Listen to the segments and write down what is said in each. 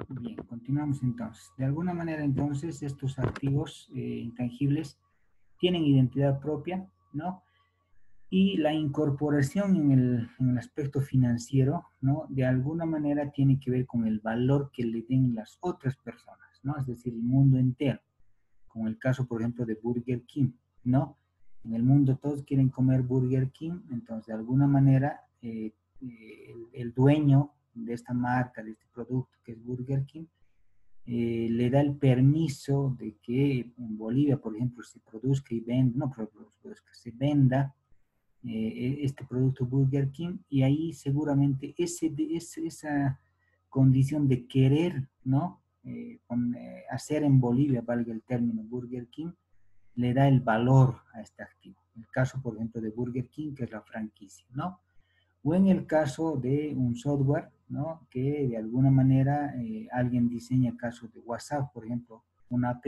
Bien, continuamos entonces. De alguna manera entonces estos activos intangibles tienen identidad propia, ¿no? Y la incorporación en el aspecto financiero, ¿no? De alguna manera tiene que ver con el valor que le den las otras personas, ¿no? Es decir, el mundo entero. Como el caso, por ejemplo, de Burger King, ¿no? En el mundo todos quieren comer Burger King, entonces de alguna manera el dueño de esta marca, de este producto que es Burger King, le da el permiso de que en Bolivia, por ejemplo, se produzca y venda, no produzca, se venda este producto Burger King, y ahí seguramente esa condición de querer, ¿no? Hacer en Bolivia, valga el término Burger King, le da el valor a este activo. El caso, por ejemplo, de Burger King, que es la franquicia, ¿no? O en el caso de un software, ¿no? Que de alguna manera alguien diseña el caso de WhatsApp, por ejemplo, una app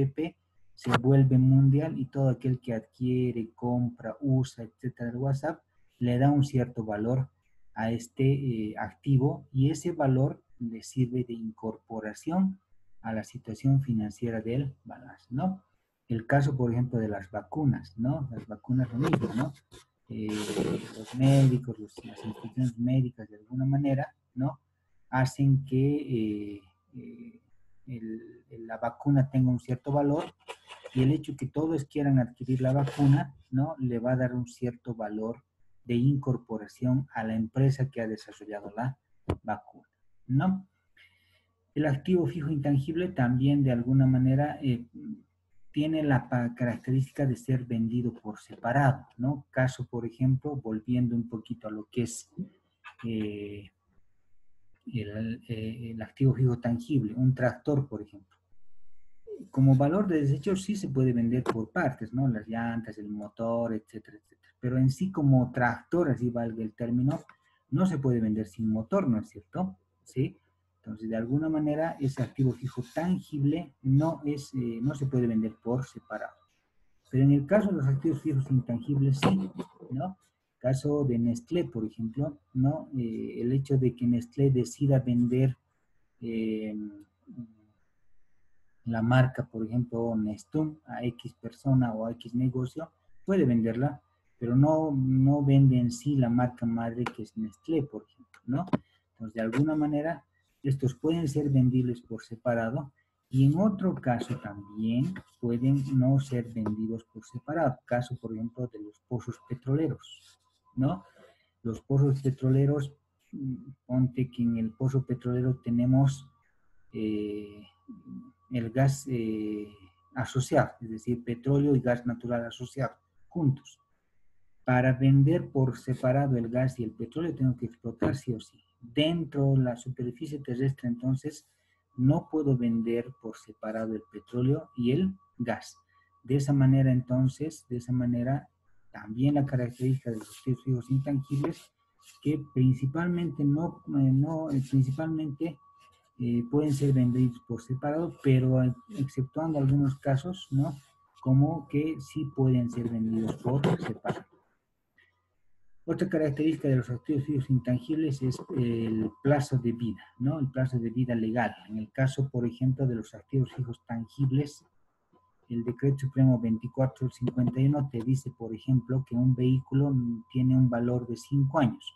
se vuelve mundial y todo aquel que adquiere, compra, usa, etcétera, el WhatsApp, le da un cierto valor a este activo, y ese valor le sirve de incorporación a la situación financiera del balance, ¿no? El caso, por ejemplo, de las vacunas, ¿no? Las vacunas lo mismo, ¿no? Los médicos, las instituciones médicas de alguna manera, ¿no? Hacen que la vacuna tenga un cierto valor, y el hecho que todos quieran adquirir la vacuna, ¿no? Le va a dar un cierto valor de incorporación a la empresa que ha desarrollado la vacuna, ¿no? El activo fijo intangible también de alguna manera tiene la característica de ser vendido por separado, ¿no? Caso, por ejemplo, volviendo un poquito a lo que es eh, el activo fijo tangible, un tractor, por ejemplo. Como valor de desecho sí se puede vender por partes, ¿no? Las llantas, el motor, etcétera, etcétera. Pero en sí como tractor, así valga el término, no se puede vender sin motor, ¿no es cierto? ¿Sí? Entonces, de alguna manera, ese activo fijo tangible no se puede vender por separado. Pero en el caso de los activos fijos intangibles, sí, ¿no? Caso de Nestlé, por ejemplo, ¿no? El hecho de que Nestlé decida vender eh, la marca, por ejemplo, Nestum, a X persona o a X negocio, puede venderla, pero no vende en sí la marca madre que es Nestlé, por ejemplo, ¿no? Entonces, de alguna manera, estos pueden ser vendibles por separado, y en otro caso también pueden no ser vendidos por separado. Caso, por ejemplo, de los pozos petroleros, ¿no? Los pozos petroleros, ponte que en el pozo petrolero tenemos eh, el gas asociado, es decir, petróleo y gas natural asociado, juntos. Para vender por separado el gas y el petróleo tengo que explotar sí o sí. Dentro de la superficie terrestre, entonces, no puedo vender por separado el petróleo y el gas. De esa manera, entonces, también la característica de los activos fijos intangibles, que principalmente pueden ser vendidos por separado, pero exceptuando algunos casos, ¿no? Como que sí pueden ser vendidos por separado. Otra característica de los activos fijos intangibles es el plazo de vida, ¿no? El plazo de vida legal. En el caso, por ejemplo, de los activos fijos tangibles, el Decreto Supremo 2451 te dice, por ejemplo, que un vehículo tiene un valor de 5 años,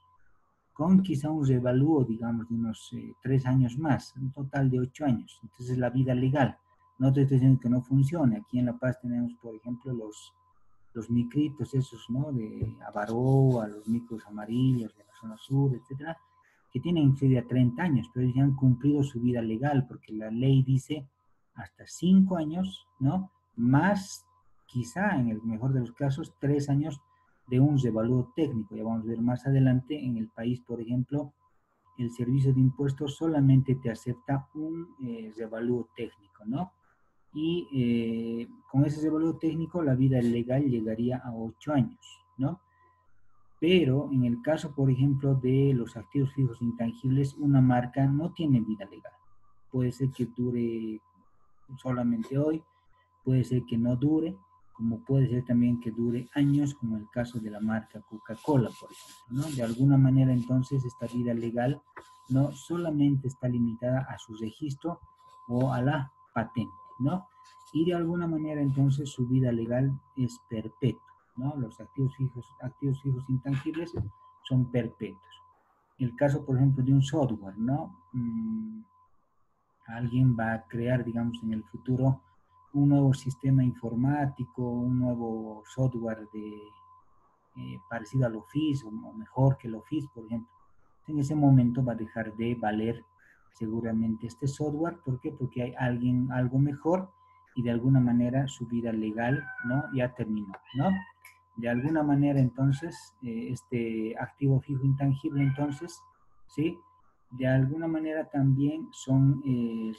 con quizá un revalúo, digamos, de unos 3 años más, un total de 8 años. Entonces, la vida legal. No te estoy diciendo que no funcione. Aquí en La Paz tenemos, por ejemplo, los micritos esos, ¿no? De Abaroa, los micros amarillos de la zona sur, etcétera, que tienen sería 30 años, pero ya han cumplido su vida legal, porque la ley dice hasta 5 años, ¿no? Más, quizá en el mejor de los casos, 3 años de un revalúo técnico. Ya vamos a ver más adelante, en el país, por ejemplo, el servicio de impuestos solamente te acepta un revalúo técnico, ¿no? Y con ese revalúo técnico la vida legal llegaría a 8 años, ¿no? Pero en el caso, por ejemplo, de los activos fijos intangibles, una marca no tiene vida legal. Puede ser que dure solamente hoy, puede ser que no dure, como puede ser también que dure años, como el caso de la marca Coca-Cola, por ejemplo, ¿no? De alguna manera, entonces, esta vida legal no solamente está limitada a su registro o a la patente, ¿no? Y de alguna manera, entonces, su vida legal es perpetua, ¿no? Los activos fijos intangibles son perpetuos. El caso, por ejemplo, de un software, ¿no? Alguien va a crear, digamos, en el futuro un nuevo sistema informático, un nuevo software parecido al Office o mejor que el Office, por ejemplo. En ese momento va a dejar de valer seguramente este software. ¿Por qué? Porque hay algo mejor y de alguna manera su vida legal, ¿no? Ya terminó, ¿no? De alguna manera, entonces, este activo fijo intangible, entonces, ¿sí? De alguna manera también son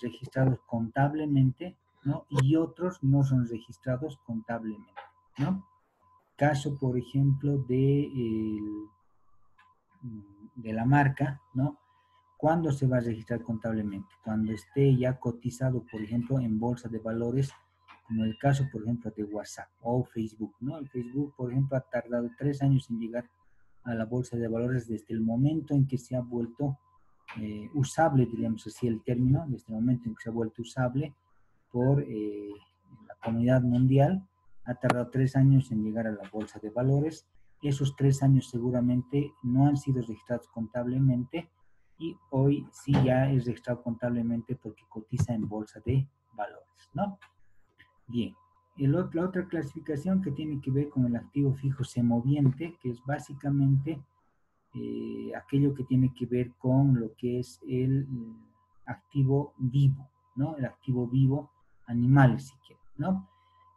registrados contablemente, ¿no? Y otros no son registrados contablemente, ¿no? Caso, por ejemplo, de la marca, ¿no? ¿Cuándo se va a registrar contablemente? Cuando esté ya cotizado, por ejemplo, en bolsa de valores, como el caso, por ejemplo, de WhatsApp o Facebook, ¿no? El Facebook, por ejemplo, ha tardado 3 años en llegar a la bolsa de valores desde el momento en que se ha vuelto usable, diríamos así el término, desde el momento en que se ha vuelto usable por la comunidad mundial, ha tardado 3 años en llegar a la bolsa de valores. Esos 3 años seguramente no han sido registrados contablemente y hoy sí ya es registrado contablemente porque cotiza en bolsa de valores, ¿no? Bien. La otra clasificación que tiene que ver con el activo fijo semoviente, que es básicamente aquello que tiene que ver con lo que es el activo vivo, ¿no? El activo vivo, animales, si quieren, ¿no?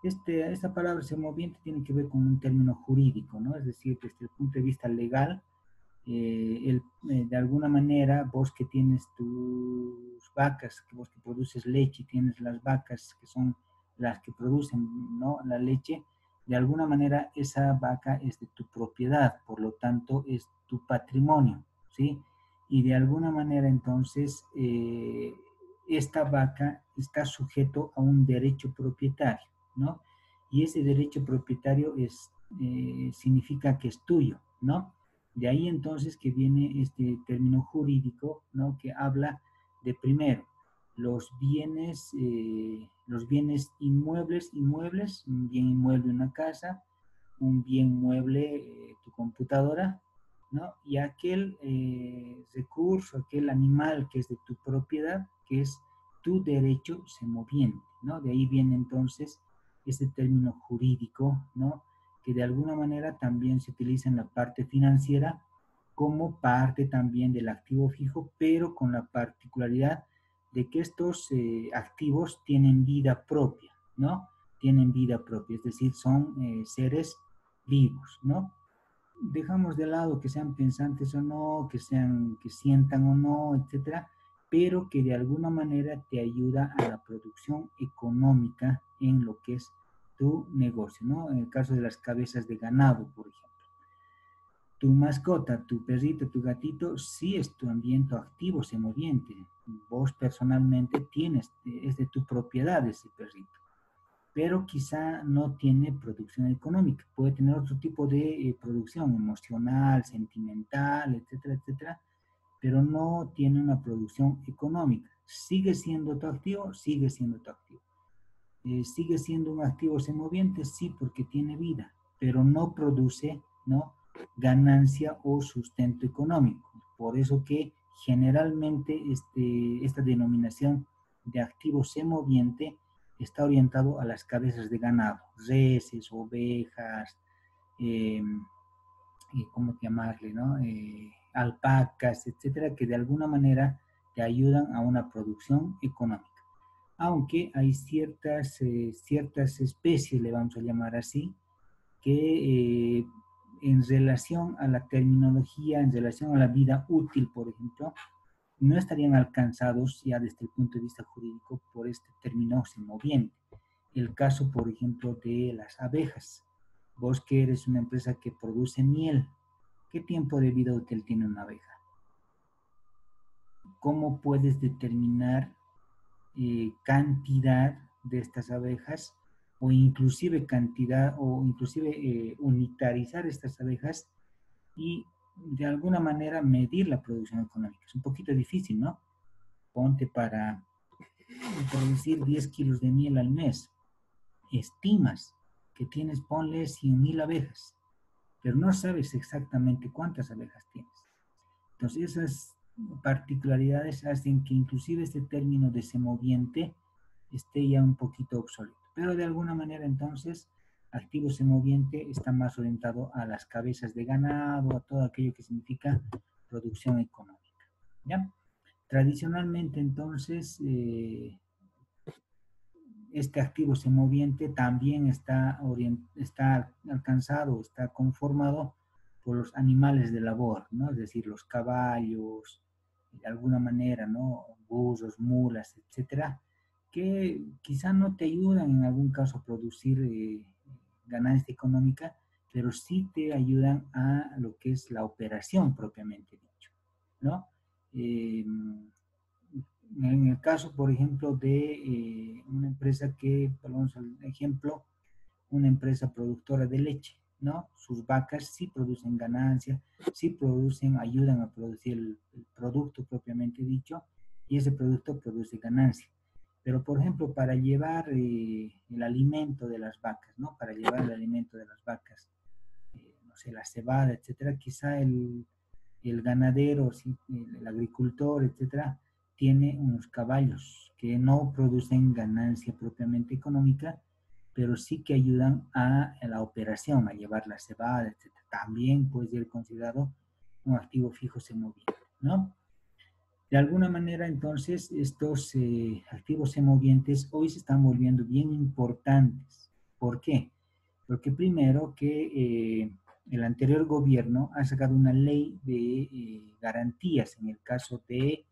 Esta palabra semoviente tiene que ver con un término jurídico, ¿no? Es decir, desde el punto de vista legal, de alguna manera, vos que tienes tus vacas, que vos que produces leche, tienes las vacas que son las que producen, ¿no? La leche, de alguna manera esa vaca es de tu propiedad, por lo tanto es tu patrimonio, ¿sí? Y de alguna manera entonces esta vaca está sujeto a un derecho propietario, ¿no? Y ese derecho propietario significa que es tuyo, ¿no? De ahí entonces que viene este término jurídico, ¿no? Que habla de primero los bienes inmuebles, un bien inmueble una casa, un bien mueble tu computadora, ¿no? Y aquel recurso, aquel animal que es de tu propiedad, que es tu derecho semoviente, ¿no? De ahí viene entonces este término jurídico, ¿no? Que de alguna manera también se utiliza en la parte financiera como parte también del activo fijo, pero con la particularidad de que estos activos tienen vida propia, ¿no? Tienen vida propia, es decir, son seres vivos, ¿no? Dejamos de lado que sean pensantes o no, que sientan o no, etcétera, pero que de alguna manera te ayuda a la producción económica en lo que es tu negocio, ¿no? En el caso de las cabezas de ganado, por ejemplo. Tu mascota, tu perrito, tu gatito, sí es tu ambiente activo, semoviente. Vos personalmente es de tu propiedad ese perrito, pero quizá no tiene producción económica. Puede tener otro tipo de producción emocional, sentimental, etcétera, etcétera, pero no tiene una producción económica. ¿Sigue siendo tu activo? Sigue siendo tu activo. ¿Sigue siendo un activo semoviente? Sí, porque tiene vida, pero no produce, ¿no? Ganancia o sustento económico. Por eso que generalmente esta denominación de activo semoviente está orientado a las cabezas de ganado, reses, ovejas, eh, ¿cómo llamarle, no? Alpacas, etcétera, que de alguna manera te ayudan a una producción económica. Aunque hay ciertas especies, le vamos a llamar así, que en relación a la terminología, en relación a la vida útil, por ejemplo, no estarían alcanzados ya desde el punto de vista jurídico por este término semoviente. El caso, por ejemplo, de las abejas. Vos que eres una empresa que produce miel, ¿qué tiempo de vida útil tiene una abeja? ¿Cómo puedes determinar cantidad de estas abejas o inclusive cantidad, o inclusive unitarizar estas abejas y de alguna manera medir la producción económica. Es un poquito difícil, ¿no? Ponte para producir 10 kilos de miel al mes. Estimas que tienes, ponle 100.000 abejas, pero no sabes exactamente cuántas abejas tienes. Entonces, esas particularidades hacen que inclusive este término de semoviente esté ya un poquito obsoleto. Pero de alguna manera, entonces, activo semoviente está más orientado a las cabezas de ganado, a todo aquello que significa producción económica. ¿Ya? Tradicionalmente, entonces, este activo semoviente también está alcanzado, está conformado por los animales de labor, ¿no? Es decir, los caballos, de alguna manera, ¿no? Burros, mulas, etcétera, que quizá no te ayudan en algún caso a producir ganancia económica, pero sí te ayudan a lo que es la operación propiamente dicho, ¿no? En el caso, por ejemplo, de una empresa que, vamos al ejemplo, una empresa productora de leche, ¿no? Sus vacas sí producen ganancia, sí producen, ayudan a producir el producto propiamente dicho, y ese producto produce ganancia. Pero, por ejemplo, para llevar el alimento de las vacas, ¿no? Para llevar el alimento de las vacas, no sé, la cebada, etcétera, quizá el ganadero, ¿sí? El agricultor, etcétera, tiene unos caballos que no producen ganancia propiamente económica, pero sí que ayudan a la operación, a llevar la cebada, etcétera. También puede ser considerado un activo fijo semoviente, ¿no? De alguna manera, entonces, estos activos semovientes hoy se están volviendo bien importantes. ¿Por qué? Porque primero que el anterior gobierno ha sacado una ley de garantías en el caso de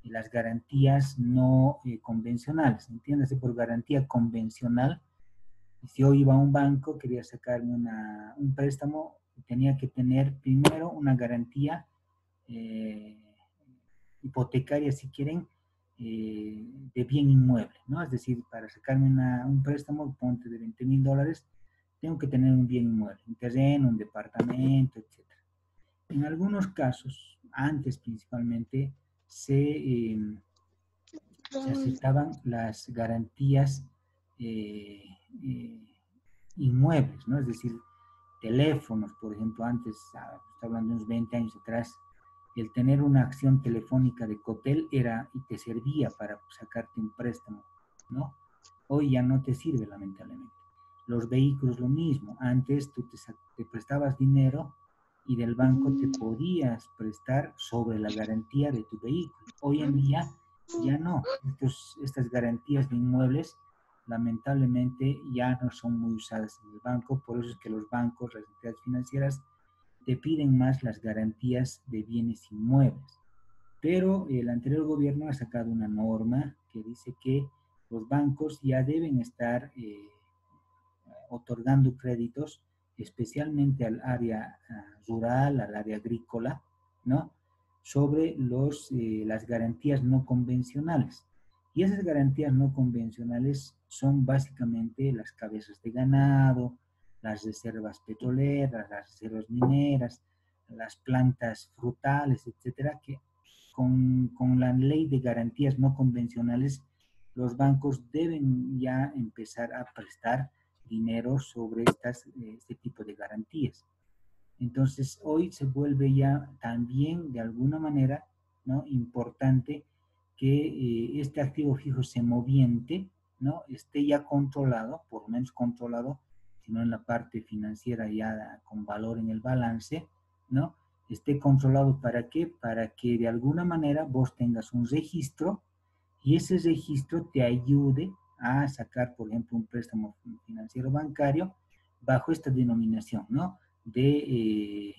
las garantías no convencionales. Entiéndase por garantía convencional. Si yo iba a un banco, quería sacarme un préstamo, tenía que tener primero una garantía eh, hipotecaria, si quieren, de bien inmueble, ¿no? Es decir, para sacarme un préstamo, ponte de $20,000, tengo que tener un bien inmueble, un terreno, un departamento, etcétera. En algunos casos, antes principalmente, se aceptaban las garantías eh, eh, inmuebles, ¿no? Es decir, teléfonos, por ejemplo, antes, estoy hablando de unos 20 años atrás, el tener una acción telefónica de Cotel era y te servía para sacarte un préstamo, ¿no? Hoy ya no te sirve, lamentablemente. Los vehículos, lo mismo. Antes tú te prestabas dinero y del banco te podías prestar sobre la garantía de tu vehículo. Hoy en día ya no. Estas garantías de inmuebles lamentablemente ya no son muy usadas en el banco, por eso es que los bancos, las entidades financieras, te piden más las garantías de bienes inmuebles. Pero el anterior gobierno ha sacado una norma que dice que los bancos ya deben estar otorgando créditos, especialmente al área rural, al área agrícola, ¿no? Sobre las garantías no convencionales. Y esas garantías no convencionales son básicamente las cabezas de ganado, las reservas petroleras, las reservas mineras, las plantas frutales, etcétera, que con la ley de garantías no convencionales, los bancos deben ya empezar a prestar dinero sobre este tipo de garantías. Entonces, hoy se vuelve ya también, de alguna manera, ¿no? Importante que este activo fijo semoviente, ¿no? Esté ya controlado, por lo menos controlado, sino en la parte financiera ya con valor en el balance, ¿no? Esté controlado ¿para qué? Para que de alguna manera vos tengas un registro y ese registro te ayude a sacar, por ejemplo, un préstamo financiero bancario bajo esta denominación, ¿no? De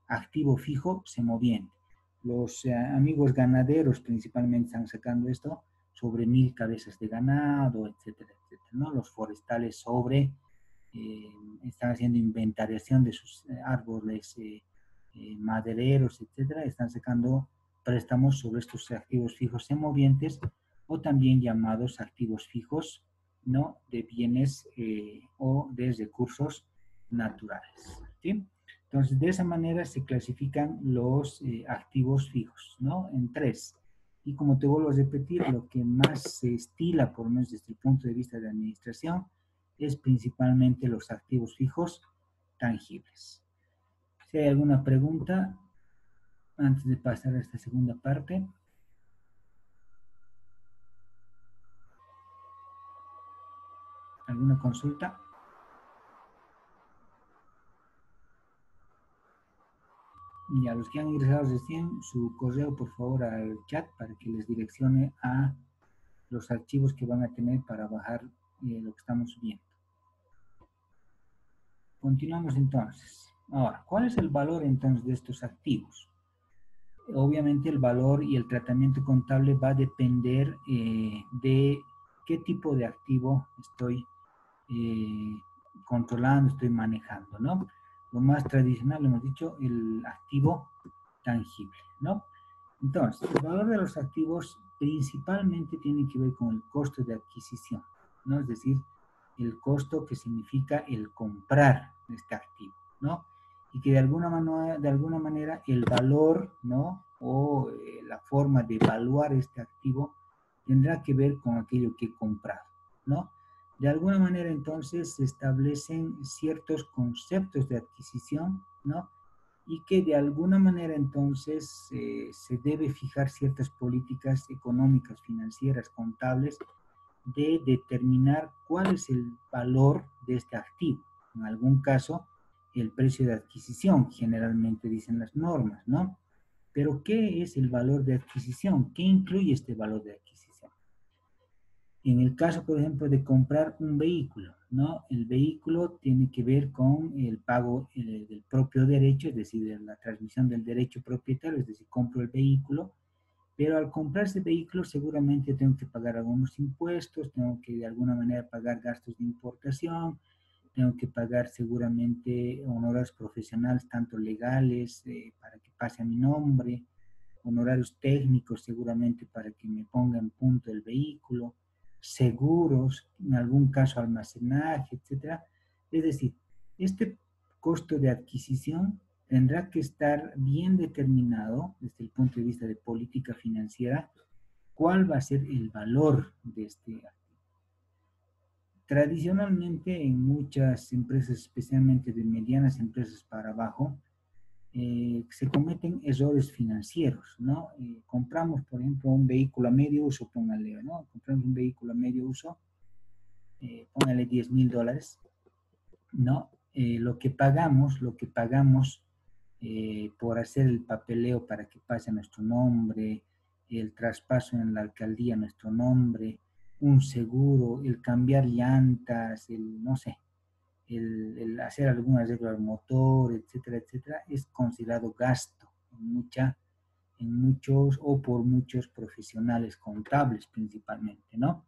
activo fijo semoviente. Los amigos ganaderos principalmente están sacando esto sobre 1,000 cabezas de ganado, etcétera, etcétera, ¿no? Los forestales están haciendo inventariación de sus árboles madereros, etcétera, están sacando préstamos sobre estos activos fijos semovientes o también llamados activos fijos ¿no? De bienes o de recursos naturales, ¿sí? Entonces, de esa manera se clasifican los activos fijos, ¿no? En tres. Y como te vuelvo a repetir, lo que más se estila, por lo menos desde el punto de vista de administración, es principalmente los activos fijos tangibles. Si hay alguna pregunta, antes de pasar a esta segunda parte. ¿Alguna consulta? Y a los que han ingresado recién, su correo, por favor, al chat para que les direccione a los archivos que van a tener para bajar lo que estamos viendo. Continuamos entonces. Ahora, ¿cuál es el valor entonces de estos activos? Obviamente el valor y el tratamiento contable va a depender de qué tipo de activo estoy controlando, estoy manejando, ¿no? Lo más tradicional, hemos dicho, el activo tangible, ¿no? Entonces, el valor de los activos principalmente tiene que ver con el costo de adquisición, ¿no? Es decir, el costo que significa el comprar este activo, ¿no? Y que de alguna manera el valor, ¿no? O la forma de evaluar este activo tendrá que ver con aquello que he comprado, ¿no? De alguna manera entonces se establecen ciertos conceptos de adquisición, ¿no? Y que de alguna manera entonces se debe fijar ciertas políticas económicas, financieras, contables, de determinar cuál es el valor de este activo. En algún caso, el precio de adquisición, generalmente dicen las normas, ¿no? Pero ¿qué es el valor de adquisición? ¿Qué incluye este valor de adquisición? En el caso, por ejemplo, de comprar un vehículo, ¿no? El vehículo tiene que ver con el pago del propio derecho, es decir, de la transmisión del derecho propietario, es decir, compro el vehículo, pero al comprar ese vehículo seguramente tengo que pagar algunos impuestos, tengo que de alguna manera pagar gastos de importación, tengo que pagar seguramente honorarios profesionales, tanto legales, para que pase a mi nombre, honorarios técnicos seguramente para que me ponga en punto el vehículo, seguros, en algún caso almacenaje, etcétera. Es decir, este costo de adquisición tendrá que estar bien determinado desde el punto de vista de política financiera, cuál va a ser el valor de este activo. Tradicionalmente en muchas empresas, especialmente de medianas empresas para abajo, se cometen errores financieros, ¿no? Compramos, por ejemplo, un vehículo a medio uso, póngale, ¿no? Compramos un vehículo a medio uso, póngale $10,000, ¿no? Lo que pagamos por hacer el papeleo para que pase a nuestro nombre, el traspaso en la alcaldía a nuestro nombre, un seguro, el cambiar llantas, el, no sé, el hacer algún arreglo al motor, etcétera, etcétera, es considerado gasto en muchos o por muchos profesionales contables principalmente, ¿no?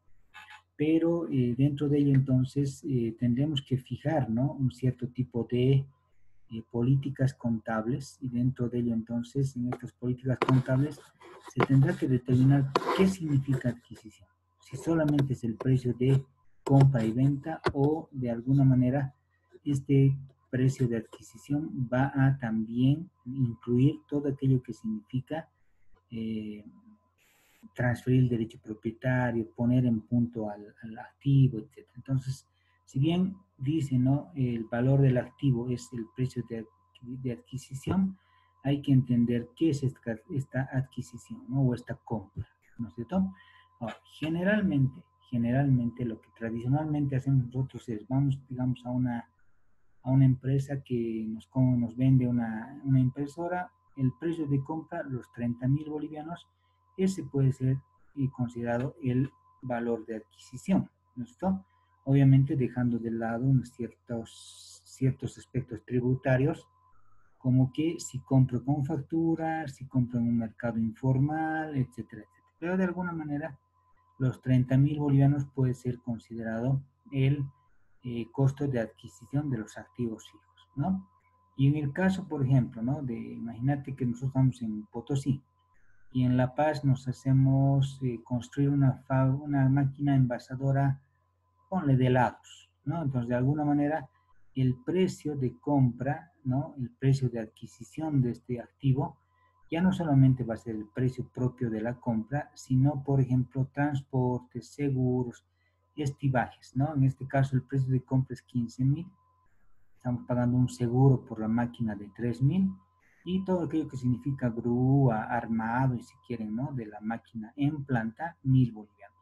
Pero dentro de ello entonces tendremos que fijar, ¿no? Un cierto tipo de políticas contables y dentro de ello entonces en estas políticas contables se tendrá que determinar qué significa adquisición. Si solamente es el precio de compra y venta o de alguna manera este precio de adquisición va a también incluir todo aquello que significa eh, transferir el derecho propietario, poner en punto al activo, etc. Entonces, si bien dice, ¿no? El valor del activo es el precio de adquisición, hay que entender qué es esta adquisición, ¿no? O esta compra, ¿no es cierto? Ahora, generalmente lo que tradicionalmente hacemos nosotros es, vamos, digamos, a una empresa que nos vende una impresora, el precio de compra, los 30,000 bolivianos, ese puede ser considerado el valor de adquisición, ¿no es cierto? Obviamente dejando de lado unos ciertos aspectos tributarios, como que si compro con factura, si compro en un mercado informal, etcétera, etcétera. Pero de alguna manera, los 30,000 bolivianos puede ser considerado el costo de adquisición de los activos fijos, ¿no? Y en el caso, por ejemplo, ¿no? Imagínate que nosotros estamos en Potosí y en La Paz nos hacemos construir una máquina envasadora ponle de lados, ¿no? Entonces, de alguna manera, el precio de compra, ¿no? El precio de adquisición de este activo ya no solamente va a ser el precio propio de la compra, sino, por ejemplo, transportes, seguros, estibajes, ¿no? En este caso, el precio de compra es 15.000, estamos pagando un seguro por la máquina de 3.000 y todo aquello que significa grúa, armado y si quieren, ¿no? De la máquina en planta, 1.000 bolivianos.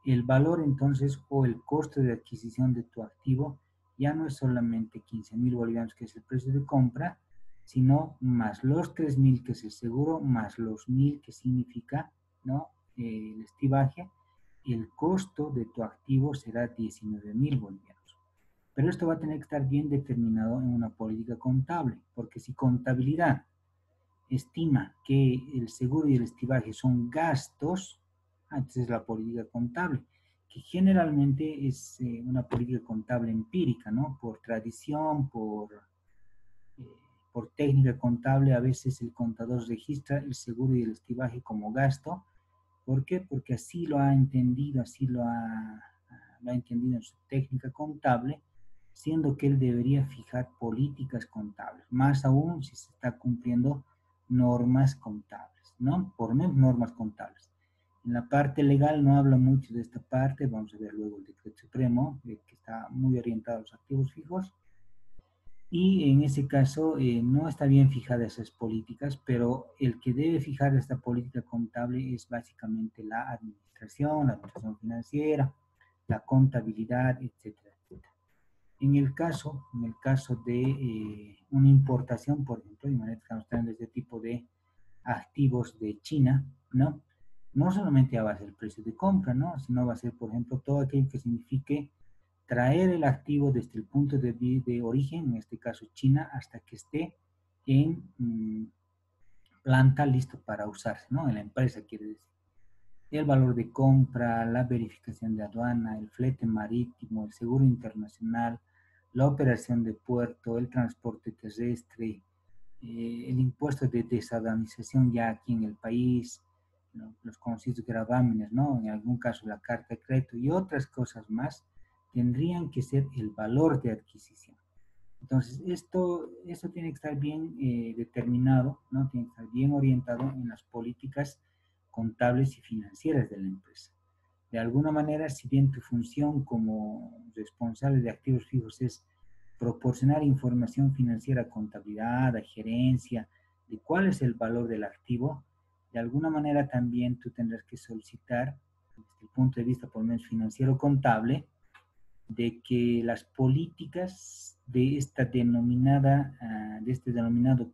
El valor entonces o el costo de adquisición de tu activo ya no es solamente 15.000 bolivianos, que es el precio de compra, sino más los 3.000 que es el seguro, más los 1.000 que significa, ¿no? El estibaje, el costo de tu activo será 19.000 bolivianos. Pero esto va a tener que estar bien determinado en una política contable, porque si contabilidad estima que el seguro y el estibaje son gastos, antes es la política contable, que generalmente es una política contable empírica, ¿no? Por tradición, eh, por técnica contable, a veces el contador registra el seguro y el estibaje como gasto. ¿Por qué? Porque así lo ha entendido, lo ha entendido en su técnica contable, siendo que él debería fijar políticas contables, más aún si se está cumpliendo normas contables, ¿no? Por lo menos normas contables. En la parte legal no habla mucho de esta parte, vamos a ver luego el decreto supremo, que está muy orientado a los activos fijos, y en ese caso no está bien fijadas esas políticas, pero el que debe fijar esta política contable es básicamente la administración financiera, la contabilidad, etcétera, etcétera. En el caso de una importación, por ejemplo, de manera que estamos trayendo este tipo de activos de China, ¿no? No solamente va a ser el precio de compra, ¿no? Sino va a ser, por ejemplo, todo aquello que signifique traer el activo desde el punto de origen, en este caso China, hasta que esté en planta listo para usarse, ¿no? En la empresa, quiere decir. El valor de compra, la verificación de aduana, el flete marítimo, el seguro internacional, la operación de puerto, el transporte terrestre, el impuesto de desaduanización ya aquí en el país, ¿no? Los conocidos gravámenes, ¿no? En algún caso la carta de crédito y otras cosas más tendrían que ser el valor de adquisición. Entonces, esto tiene que estar bien determinado, ¿no? Tiene que estar bien orientado en las políticas contables y financieras de la empresa. De alguna manera, si bien tu función como responsable de activos fijos es proporcionar información financiera a contabilidad, a gerencia, de cuál es el valor del activo, de alguna manera también tú tendrás que solicitar, desde el punto de vista por lo menos financiero contable, de que las políticas de este denominado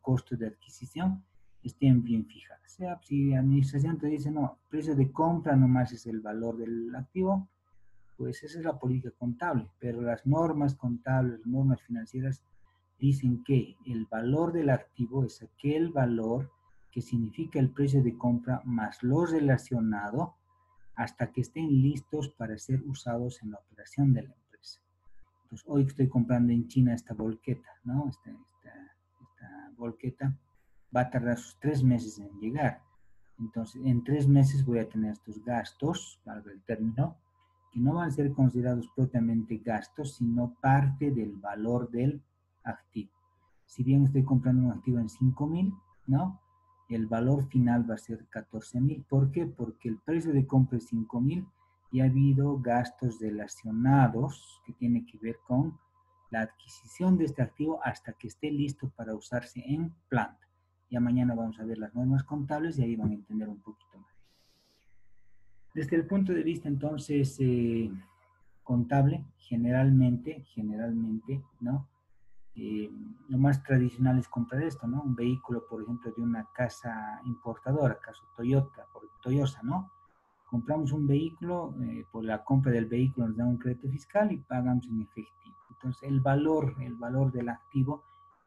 costo de adquisición estén bien fijadas. O sea, si la administración te dice, no, precio de compra nomás es el valor del activo, pues esa es la política contable, pero las normas contables, las normas financieras dicen que el valor del activo es aquel valor que significa el precio de compra más lo relacionado hasta que estén listos para ser usados en la operación de la empresa. Entonces, hoy estoy comprando en China esta volqueta, ¿no? Esta volqueta va a tardar sus 3 meses en llegar. Entonces, en 3 meses voy a tener estos gastos, valga el término, que no van a ser considerados propiamente gastos, sino parte del valor del activo. Si bien estoy comprando un activo en 5.000, ¿no? El valor final va a ser 14.000. ¿Por qué? Porque el precio de compra es 5.000 y ha habido gastos relacionados que tienen que ver con la adquisición de este activo hasta que esté listo para usarse en planta. Ya mañana vamos a ver las normas contables y ahí van a entender un poquito más. Desde el punto de vista entonces contable, generalmente, ¿no? Lo más tradicional es comprar esto, ¿no? Un vehículo, por ejemplo, de una casa importadora, caso Toyota, por Toyosa, ¿no? Compramos un vehículo, por la compra del vehículo nos dan un crédito fiscal y pagamos en efectivo. Entonces, el valor del activo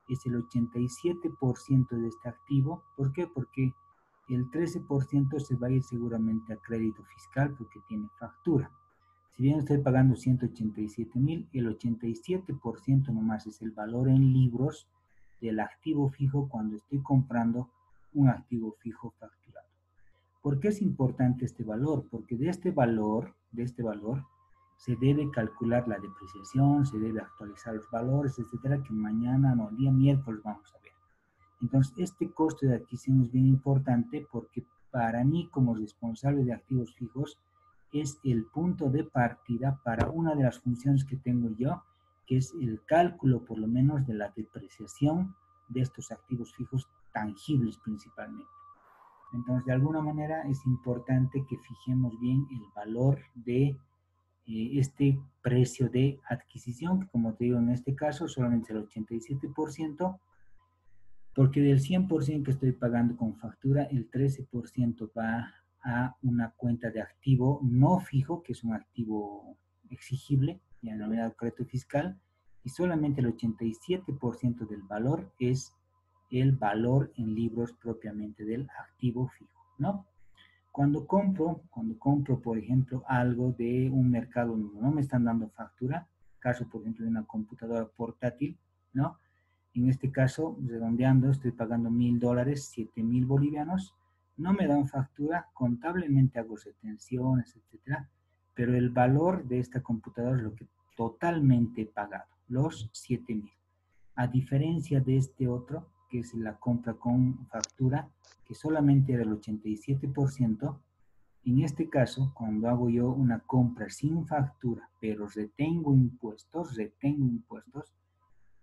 es el 87% de este activo. ¿Por qué? Porque el 13% se va a ir seguramente a crédito fiscal porque tiene factura. Si bien estoy pagando 187.000, el 87% nomás es el valor en libros del activo fijo cuando estoy comprando un activo fijo facturado. ¿Por qué es importante este valor? Porque de este valor, se debe calcular la depreciación, se debe actualizar los valores, etcétera, que mañana, no, el día miércoles vamos a ver. Entonces, este costo de adquisición es bien importante porque para mí, como responsable de activos fijos, es el punto de partida para una de las funciones que tengo yo, que es el cálculo, por lo menos, de la depreciación de estos activos fijos tangibles principalmente. Entonces, de alguna manera es importante que fijemos bien el valor de este precio de adquisición, que como te digo, en este caso solamente el 87%, porque del 100% que estoy pagando con factura, el 13% va a una cuenta de activo no fijo, que es un activo exigible, ya denominado crédito fiscal, y solamente el 87% del valor es el valor en libros propiamente del activo fijo, ¿no? Cuando compro, por ejemplo, algo de un mercado donde no me están dando factura, caso, por ejemplo, de una computadora portátil, ¿no? En este caso, redondeando, estoy pagando $1,000, 7,000 bolivianos, no me dan factura, contablemente hago retenciones, etcétera, pero el valor de esta computadora es lo que totalmente he pagado, los 7,000. A diferencia de este otro, que es la compra con factura, que solamente era el 87%, en este caso, cuando hago yo una compra sin factura, pero retengo impuestos,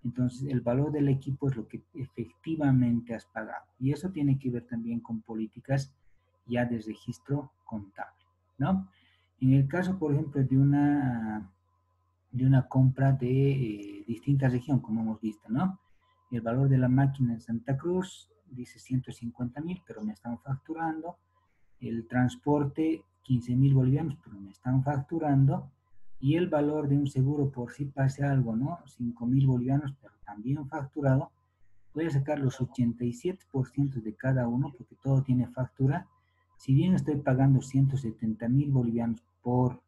entonces el valor del equipo es lo que efectivamente has pagado. Y eso tiene que ver también con políticas ya de registro contable, ¿no? En el caso, por ejemplo, de una compra de distinta región, como hemos visto, ¿no? El valor de la máquina en Santa Cruz dice 150,000, pero me están facturando. El transporte, 15,000 bolivianos, pero me están facturando. Y el valor de un seguro por si pase algo, ¿no? 5,000 bolivianos, pero también facturado. Voy a sacar los 87% de cada uno, porque todo tiene factura. Si bien estoy pagando 170,000 bolivianos por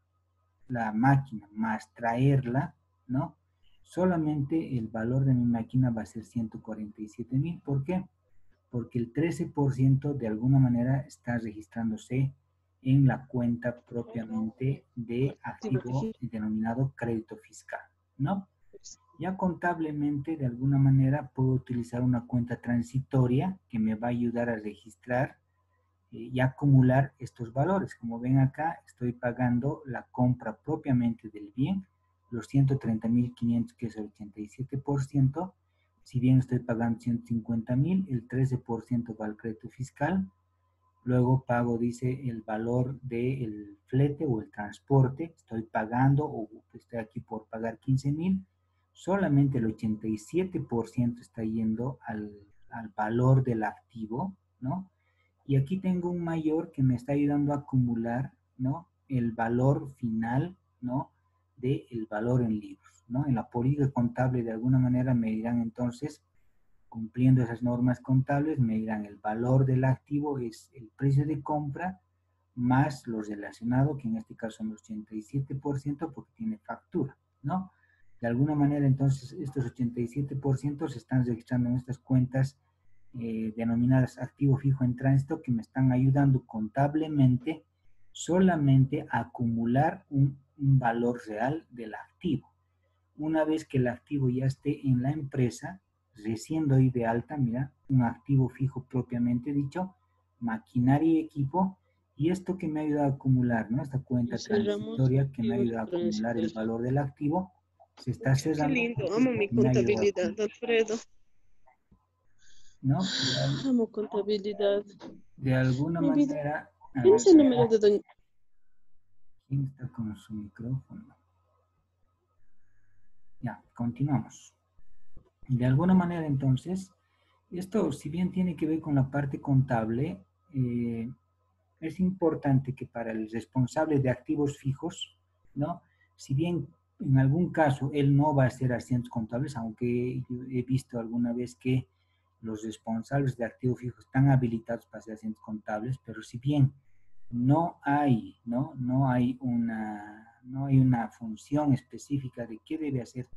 la máquina más traerla, ¿no? Solamente el valor de mi máquina va a ser 147,000. ¿Por qué? Porque el 13% de alguna manera está registrándose en la cuenta propiamente de activo denominado crédito fiscal, ¿no? Ya contablemente, de alguna manera, puedo utilizar una cuenta transitoria que me va a ayudar a registrar y acumular estos valores. Como ven acá, estoy pagando la compra propiamente del bien, los 130,500, que es el 87%. Si bien estoy pagando 150,000, el 13% va al crédito fiscal. Luego pago, dice, el valor del flete o el transporte. Estoy pagando o estoy aquí por pagar 15,000. Solamente el 87% está yendo al valor del activo, ¿no? Y aquí tengo un mayor que me está ayudando a acumular, ¿no? El valor final, ¿no? Del valor en libros, ¿no? En la política contable, de alguna manera, me dirán entonces, cumpliendo esas normas contables, me dirán el valor del activo es el precio de compra más lo relacionado, que en este caso son el 87% porque tiene factura, ¿no? De alguna manera, entonces, estos 87% se están registrando en estas cuentas denominadas activo fijo en tránsito, que me están ayudando contablemente solamente a acumular un valor real del activo. Una vez que el activo ya esté en la empresa, recién doy de alta, mira, un activo fijo propiamente dicho, maquinaria y equipo, y esto que me ayuda a acumular, ¿no? Esta cuenta transitoria que me ayuda a acumular el valor del activo, se está Qué cerrando lindo, porque amo mi me ayudó a contabilidad, acumular, Alfredo. ¿no? Amo contabilidad. De alguna Mi vida. manera, a ver, ¿Tienes el número de doña? ¿quién está con su micrófono? Ya, continuamos. De alguna manera, entonces, esto, si bien tiene que ver con la parte contable, eh, es importante que para el responsable de activos fijos, ¿no? Si bien en algún caso él no va a ser asientos contables, aunque yo he visto alguna vez que los responsables de activos fijos están habilitados para ser asientos contables, pero si bien no hay una función específica de qué debe hacer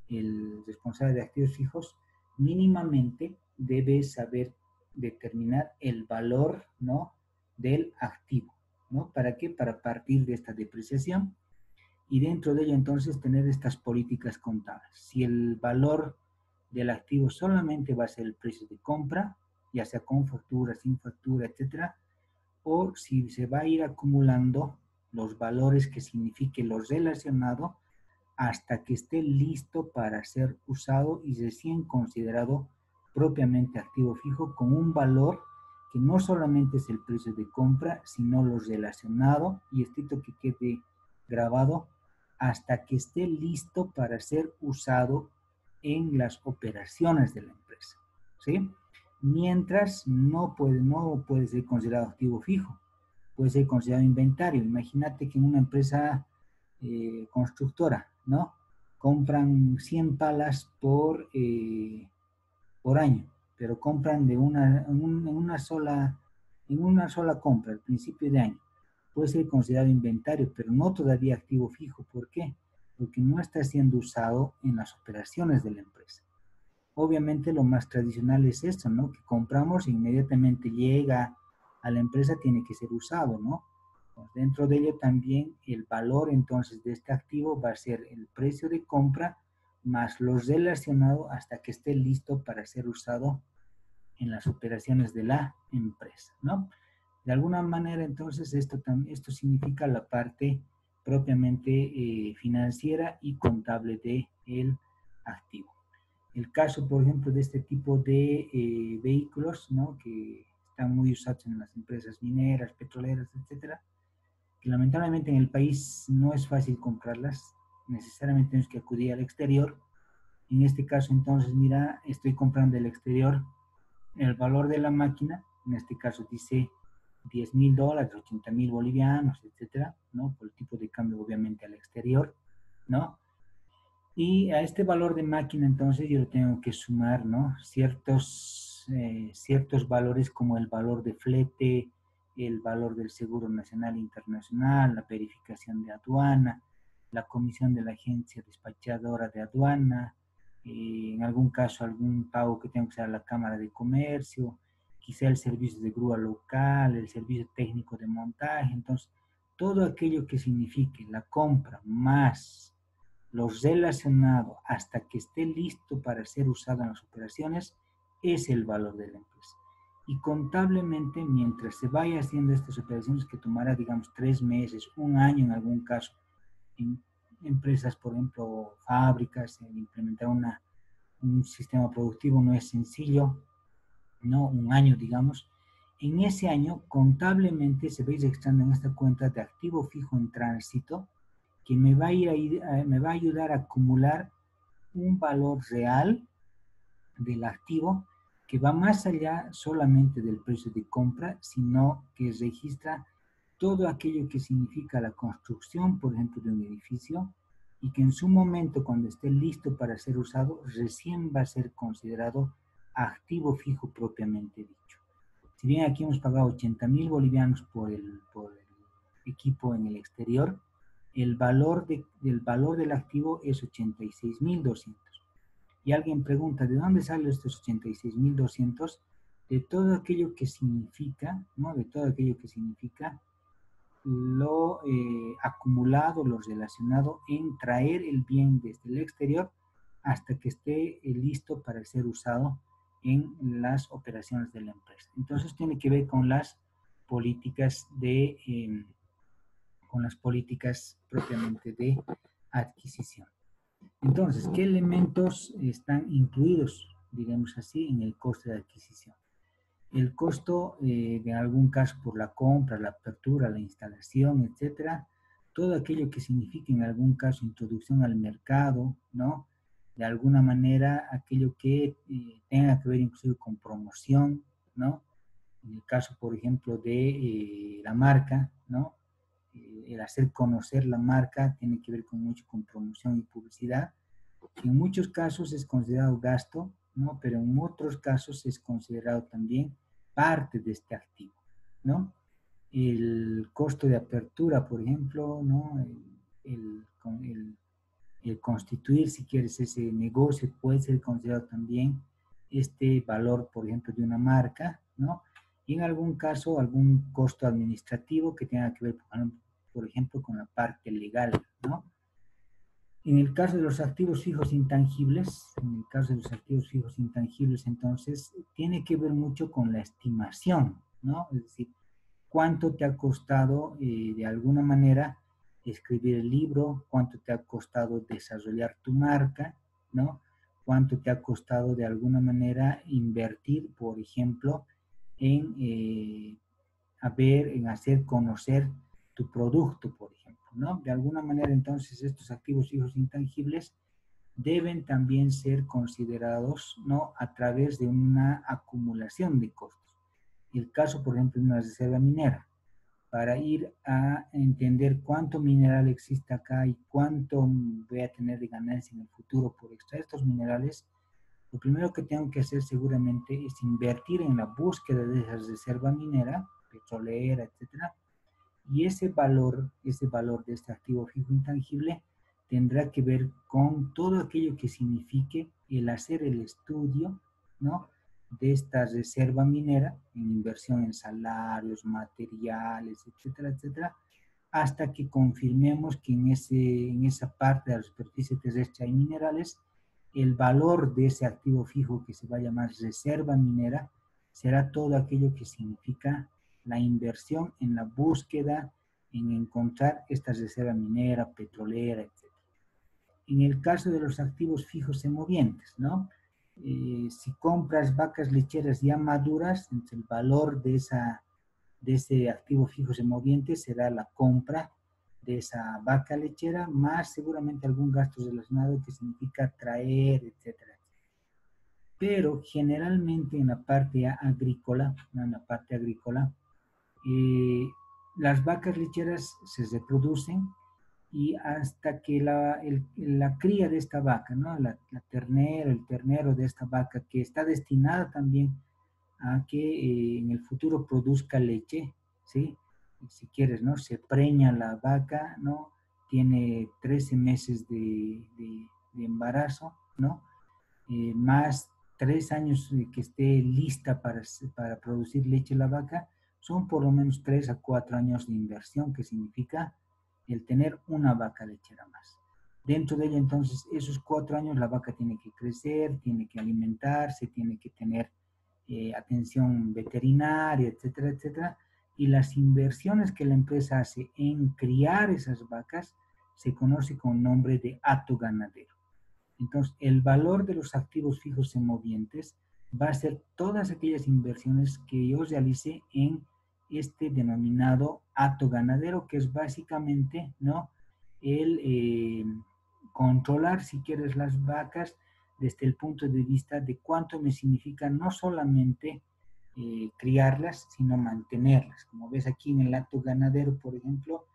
el responsable de activos fijos, mínimamente debe saber determinar el valor, ¿no? Del activo, ¿no? ¿Para qué? Para partir de esta depreciación y dentro de ello entonces tener estas políticas contables. Si el valor del activo solamente va a ser el precio de compra, ya sea con factura, sin factura, etcétera, o si se va a ir acumulando los valores que signifique lo relacionado hasta que esté listo para ser usado y recién considerado propiamente activo fijo con un valor que no solamente es el precio de compra, sino lo relacionado, y esto que quede grabado, hasta que esté listo para ser usado en las operaciones de la empresa, ¿sí? Mientras no puede ser considerado activo fijo, puede ser considerado inventario. Imagínate que en una empresa constructora, ¿no? Compran 100 palas por año, pero compran en una sola compra, al principio de año. Puede ser considerado inventario, pero no todavía activo fijo. ¿Por qué? Porque no está siendo usado en las operaciones de la empresa. Obviamente lo más tradicional es esto, ¿no? Que compramos e inmediatamente llega a la empresa, tiene que ser usado, ¿no? Pues dentro de ello también el valor entonces de este activo va a ser el precio de compra más los relacionados hasta que esté listo para ser usado en las operaciones de la empresa, ¿no? De alguna manera entonces esto significa la parte propiamente financiera y contable del activo. El caso, por ejemplo, de este tipo de vehículos, ¿no? Que están muy usados en las empresas mineras, petroleras, etcétera, que lamentablemente en el país no es fácil comprarlas, necesariamente tenemos que acudir al exterior. En este caso, entonces, mira, estoy comprando del exterior, el valor de la máquina, en este caso dice $10,000, 80,000 bolivianos, etcétera, ¿no? Por el tipo de cambio, obviamente, al exterior, ¿no? Y a este valor de máquina, entonces, yo le tengo que sumar, ¿no? Ciertos valores como el valor de flete, el valor del seguro nacional e internacional, la verificación de aduana, la comisión de la agencia despachadora de aduana, en algún caso algún pago que tengo que hacer a la Cámara de Comercio, quizá el servicio de grúa local, el servicio técnico de montaje. Entonces, todo aquello que signifique la compra más lo relacionado hasta que esté listo para ser usado en las operaciones es el valor de la empresa. Y contablemente, mientras se vaya haciendo estas operaciones, que tomará, digamos, 3 meses, un año en algún caso, en empresas, por ejemplo, fábricas, en implementar un sistema productivo no es sencillo, ¿no? Un año, digamos. En ese año, contablemente, se va a ir registrando en esta cuenta de activo fijo en tránsito, que me va a ayudar a acumular un valor real del activo que va más allá solamente del precio de compra, sino que registra todo aquello que significa la construcción, por ejemplo, de un edificio, y que en su momento, cuando esté listo para ser usado, recién va a ser considerado activo fijo propiamente dicho. Si bien aquí hemos pagado 80,000 bolivianos por el equipo en el exterior, el valor del activo es 86,200. Y alguien pregunta, ¿de dónde salen estos 86,200? De todo aquello que significa, ¿no? De todo aquello que significa lo acumulado, lo relacionado en traer el bien desde el exterior hasta que esté listo para ser usado en las operaciones de la empresa. Entonces tiene que ver con las políticas con las políticas propiamente de adquisición. Entonces, ¿qué elementos están incluidos, digamos así, en el costo de adquisición? El costo de algún caso por la compra, la apertura, la instalación, etcétera, todo aquello que signifique en algún caso introducción al mercado, ¿no? De alguna manera, aquello que tenga que ver inclusive con promoción, ¿no? En el caso, por ejemplo, de la marca, ¿no? El hacer conocer la marca tiene que ver con mucho con promoción y publicidad, que en muchos casos es considerado gasto, ¿no? Pero en otros casos es considerado también parte de este activo, ¿no? El costo de apertura, por ejemplo, ¿no? El constituir, si quieres, ese negocio puede ser considerado también este valor, por ejemplo, de una marca, ¿no? Y en algún caso, algún costo administrativo que tenga que ver, por ejemplo, con la parte legal, ¿no? En el caso de los activos fijos intangibles, entonces, tiene que ver mucho con la estimación, ¿no? Es decir, cuánto te ha costado, de alguna manera, escribir el libro, cuánto te ha costado desarrollar tu marca, ¿no? Cuánto te ha costado, de alguna manera, invertir, por ejemplo, en, en hacer conocer tu producto, por ejemplo, ¿no? De alguna manera, entonces, estos activos fijos intangibles deben también ser considerados, ¿no? A través de una acumulación de costos. El caso, por ejemplo, de una reserva minera, para ir a entender cuánto mineral existe acá y cuánto voy a tener de ganancia en el futuro por extraer estos minerales, lo primero que tengo que hacer seguramente es invertir en la búsqueda de esa reserva minera, petrolera, etcétera, y ese valor de este activo fijo intangible tendrá que ver con todo aquello que signifique el hacer el estudio, ¿no? De esta reserva minera, en inversión en salarios, materiales, etcétera, etcétera, hasta que confirmemos que en esa parte de la superficie terrestre hay minerales, el valor de ese activo fijo que se va a llamar reserva minera será todo aquello que significa la inversión en la búsqueda, en encontrar esta reserva minera, petrolera, etc. En el caso de los activos fijos semovientes, ¿no? Si compras vacas lecheras ya maduras, entonces el valor de ese activo fijo semoviente será la compra de esa vaca lechera, más seguramente algún gasto relacionado que significa traer, etcétera. Pero generalmente en la parte agrícola, ¿no? En la parte agrícola, eh, las vacas lecheras se reproducen y hasta que la cría de esta vaca, ¿no? El ternero de esta vaca, que está destinada también a que en el futuro produzca leche, ¿sí? Si quieres, ¿no? Se preña la vaca, ¿no? Tiene 13 meses de embarazo, ¿no? Más 3 años que esté lista para producir leche la vaca, son por lo menos 3 a 4 años de inversión, que significa el tener una vaca lechera más. Dentro de ella, entonces, esos 4 años la vaca tiene que crecer, tiene que alimentarse, tiene que tener atención veterinaria, etcétera, etcétera. Y las inversiones que la empresa hace en criar esas vacas se conoce con nombre de hato ganadero. Entonces, el valor de los activos fijos semovientes va a ser todas aquellas inversiones que yo realice en este denominado hato ganadero, que es básicamente, ¿no? El controlar, si quieres, las vacas desde el punto de vista de cuánto me significa no solamente criarlas, sino mantenerlas. Como ves aquí en el hato ganadero, por ejemplo,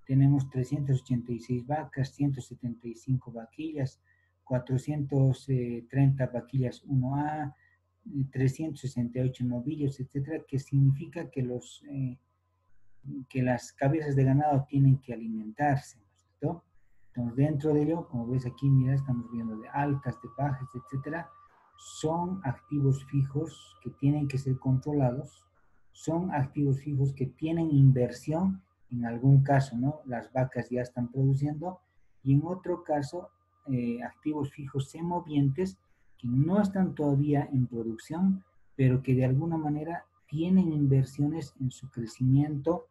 tenemos 386 vacas, 175 vaquillas, 430 vaquillas 1A, 368 novillos, etcétera, que significa que las cabezas de ganado tienen que alimentarse, ¿no es cierto? Entonces, dentro de ello, como ves aquí, mira, estamos viendo de altas, de bajas, etcétera, son activos fijos que tienen que ser controlados, son activos fijos que tienen inversión, en algún caso, ¿no? Las vacas ya están produciendo, y en otro caso, activos fijos semovientes que no están todavía en producción, pero que de alguna manera tienen inversiones en su crecimiento,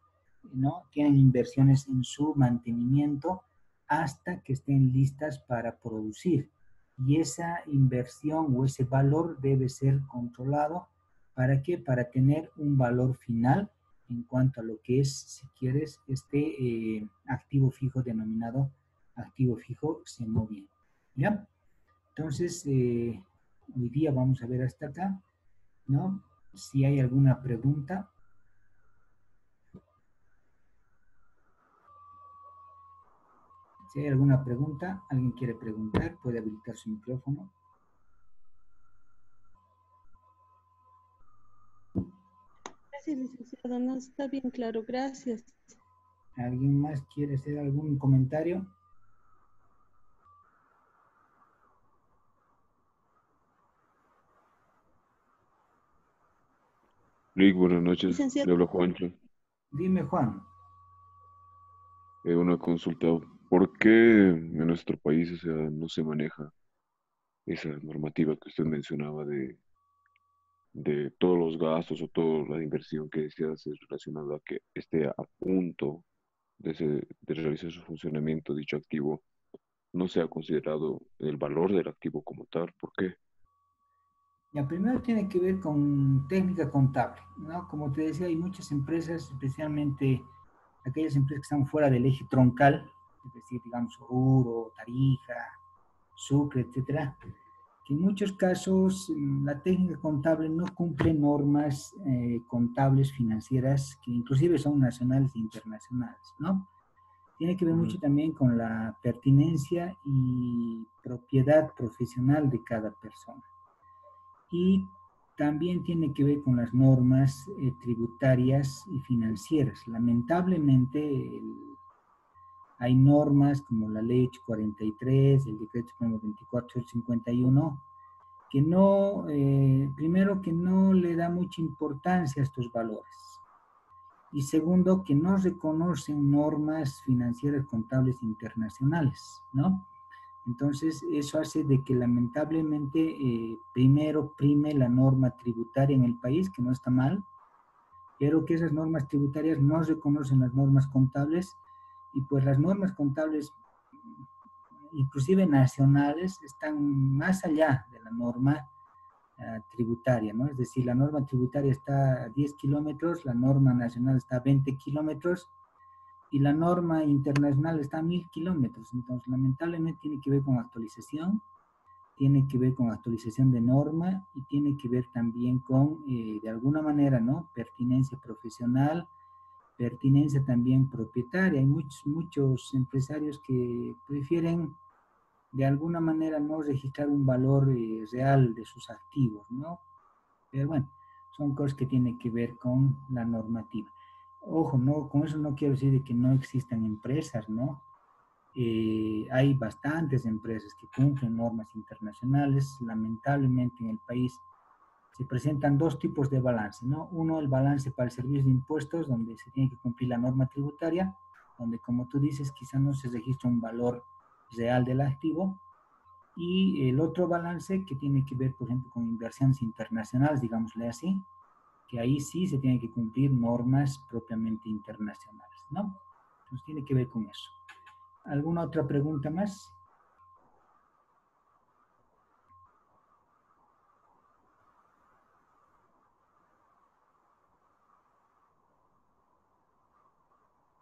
¿no? Tienen inversiones en su mantenimiento hasta que estén listas para producir. Y esa inversión o ese valor debe ser controlado. ¿Para qué? Para tener un valor final en cuanto a lo que es, si quieres, este activo fijo denominado activo fijo semoviente. ¿Ya? Entonces, hoy día vamos a ver hasta acá, ¿no? Si hay alguna pregunta. Si hay alguna pregunta, alguien quiere preguntar, puede habilitar su micrófono. Gracias, licenciado. No está bien claro. Gracias. ¿Alguien más quiere hacer algún comentario? Rick, buenas noches. Licenciado, Le hablo Juancho. Dime, Juan. Una consulta. ¿por qué en nuestro país, o sea, no se maneja esa normativa que usted mencionaba de todos los gastos o toda la inversión que se hace relacionada a que esté a punto de realizar su funcionamiento, dicho activo, no se ha considerado el valor del activo como tal? ¿Por qué? Ya, primero tiene que ver con técnica contable, ¿no? Como te decía, hay muchas empresas, especialmente aquellas empresas que están fuera del eje troncal, es decir, digamos, Oruro, Tarija, Sucre, etcétera, que en muchos casos la técnica contable no cumple normas contables financieras que inclusive son nacionales e internacionales, ¿no? Tiene que ver Ujú. mucho también con la pertinencia y propiedad profesional de cada persona. Y también tiene que ver con las normas tributarias y financieras. Lamentablemente, hay normas como la Ley 843, el Decreto Supremo 2451, que no, primero que no le da mucha importancia a estos valores. Y segundo, que no reconocen normas financieras contables internacionales, ¿no? Entonces, eso hace de que lamentablemente primero prime la norma tributaria en el país, que no está mal, pero que esas normas tributarias no reconocen las normas contables y pues las normas contables, inclusive nacionales, están más allá de la norma tributaria, ¿no? Es decir, la norma tributaria está a 10 kilómetros, la norma nacional está a 20 kilómetros y la norma internacional está a 1000 kilómetros. Entonces, lamentablemente tiene que ver con actualización, tiene que ver con actualización de norma y tiene que ver también con, de alguna manera, ¿no? Pertinencia profesional, pertinencia también propietaria. Hay muchos empresarios que prefieren de alguna manera no registrar un valor real de sus activos, ¿no? Pero bueno, son cosas que tienen que ver con la normativa. Ojo, no, con eso no quiero decir de que no existan empresas, ¿no? Hay bastantes empresas que cumplen normas internacionales. Lamentablemente en el país se presentan dos tipos de balance, ¿no? Uno, el balance para el servicio de impuestos, donde se tiene que cumplir la norma tributaria, donde como tú dices, quizá no se registra un valor real del activo. Y el otro balance que tiene que ver, por ejemplo, con inversiones internacionales, digámosle así, que ahí sí se tienen que cumplir normas propiamente internacionales, ¿no? Entonces tiene que ver con eso. ¿Alguna otra pregunta más?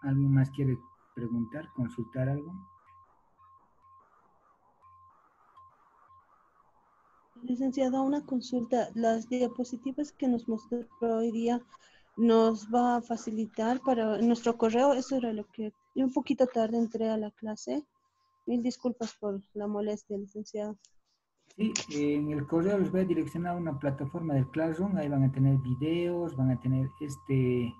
¿Alguien más quiere preguntar, consultar algo? Licenciado, una consulta. Las diapositivas que nos mostró hoy día nos va a facilitar para nuestro correo. Eso era lo que yo un poquito tarde entré a la clase. Mil disculpas por la molestia, licenciado. Sí, en el correo les voy a direccionar a una plataforma del Classroom, ahí van a tener videos, van a tener este